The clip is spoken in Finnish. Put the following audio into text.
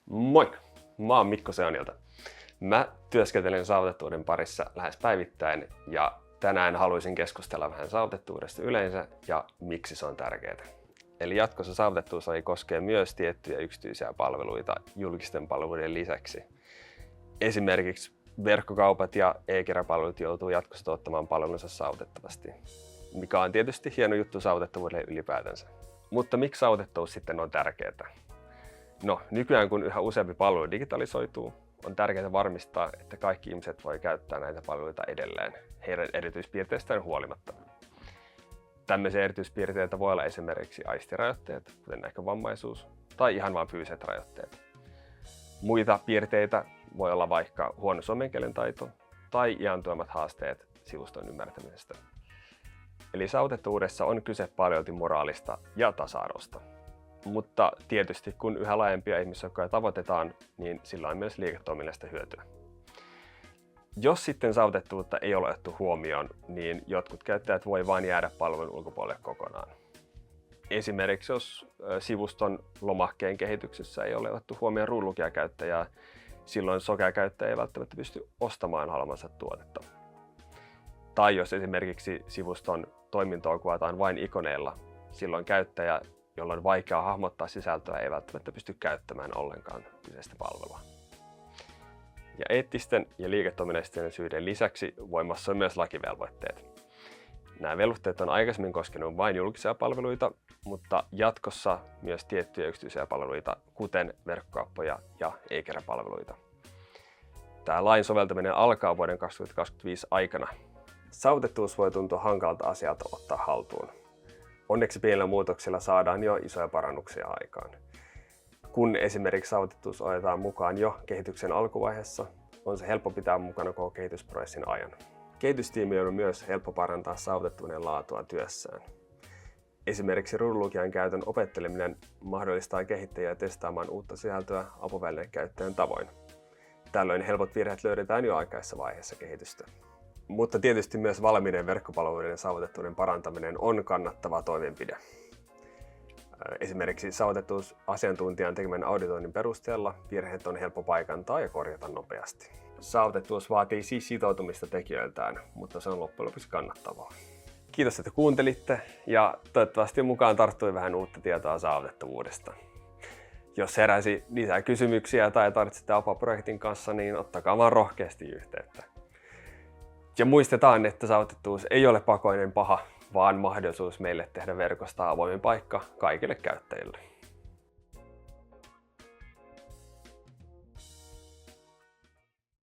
Moi! Mä oon Mikko Seonilta. Mä työskentelen saavutettavuuden parissa lähes päivittäin ja tänään haluaisin keskustella vähän saavutettavuudesta yleensä ja miksi se on tärkeää. Eli jatkossa saavutettavuus koskee myös tiettyjä yksityisiä palveluita julkisten palveluiden lisäksi. Esimerkiksi verkkokaupat ja e-kirjapalvelut joutuu jatkossa tuottamaan palvelunsa saavutettavasti, mikä on tietysti hieno juttu saavutettavuudelle ylipäätänsä. Mutta miksi saavutettavuus sitten on tärkeää? No, nykyään kun yhä useampi palvelu digitalisoituu, on tärkeää varmistaa, että kaikki ihmiset voi käyttää näitä palveluita edelleen, heidän erityispiirteistään huolimatta. Tämmöisiä erityispiirteitä voi olla esimerkiksi aistirajoitteet, kuten näkövammaisuus, tai ihan vain fyysiset rajoitteet. Muita piirteitä voi olla vaikka huono suomen kielen taito tai iäntuomat haasteet sivuston ymmärtämisestä. Eli saavutettavuudessa on kyse paljolti moraalista ja tasa-arvosta. Mutta tietysti kun yhä laajempia ihmisjoukkoja tavoitetaan, niin sillä on myös liiketoiminnallista hyötyä. Jos sitten saavutettavuutta ei ole otettu huomioon, niin jotkut käyttäjät voi vain jäädä palvelun ulkopuolelle kokonaan. Esimerkiksi jos sivuston lomakkeen kehityksessä ei ole otettu huomioon ruudunlukijakäyttäjää, silloin sokea käyttäjä ei välttämättä pysty ostamaan haluamansa tuotetta. Tai jos esimerkiksi sivuston toimintoa kuvataan vain ikoneilla, silloin käyttäjä, jolla on vaikea hahmottaa sisältöä, ei välttämättä pysty käyttämään ollenkaan kyseistä palvelua. Ja eettisten ja liiketoiminnallisten syiden lisäksi voimassa on myös lakivelvoitteet. Nämä velvoitteet on aikaisemmin koskenut vain julkisia palveluita, mutta jatkossa myös tiettyjä yksityisiä palveluita, kuten verkkokauppoja ja e-kirjapalveluita. Tämä lain soveltaminen alkaa vuoden 2025 aikana. Saavutettavuus voi tuntua hankalalta asialta ottaa haltuun. Onneksi pienillä muutoksilla saadaan jo isoja parannuksia aikaan. Kun esimerkiksi saavutettavuus otetaan mukaan jo kehityksen alkuvaiheessa, on se helppo pitää mukana koko kehitysprosessin ajan. Kehitystiimien on myös helppo parantaa saavutettavuuden laatua työssään. Esimerkiksi ruudunlukijan käytön opetteleminen mahdollistaa kehittäjiä testaamaan uutta sisältöä apuvälineen käyttäjän tavoin. Tällöin helpot virheet löydetään jo aikaisessa vaiheessa kehitystä. Mutta tietysti myös valmiiden verkkopalveluiden saavutettavuuden parantaminen on kannattava toimenpide. Esimerkiksi saavutettavuusasiantuntijan tekemän auditoinnin perusteella virheet on helppo paikantaa ja korjata nopeasti. Saavutettavuus vaatii siis sitoutumista tekijöiltään, mutta se on loppujen lopuksi kannattavaa. Kiitos, että kuuntelitte ja toivottavasti mukaan tarttui vähän uutta tietoa saavutettavuudesta. Jos heräsi lisää kysymyksiä tai tarvitsette apua projektin kanssa, niin ottakaa vaan rohkeasti yhteyttä. Ja muistetaan, että saavutettavuus ei ole pakoinen paha, vaan mahdollisuus meille tehdä verkosta avoimen paikka kaikille käyttäjille.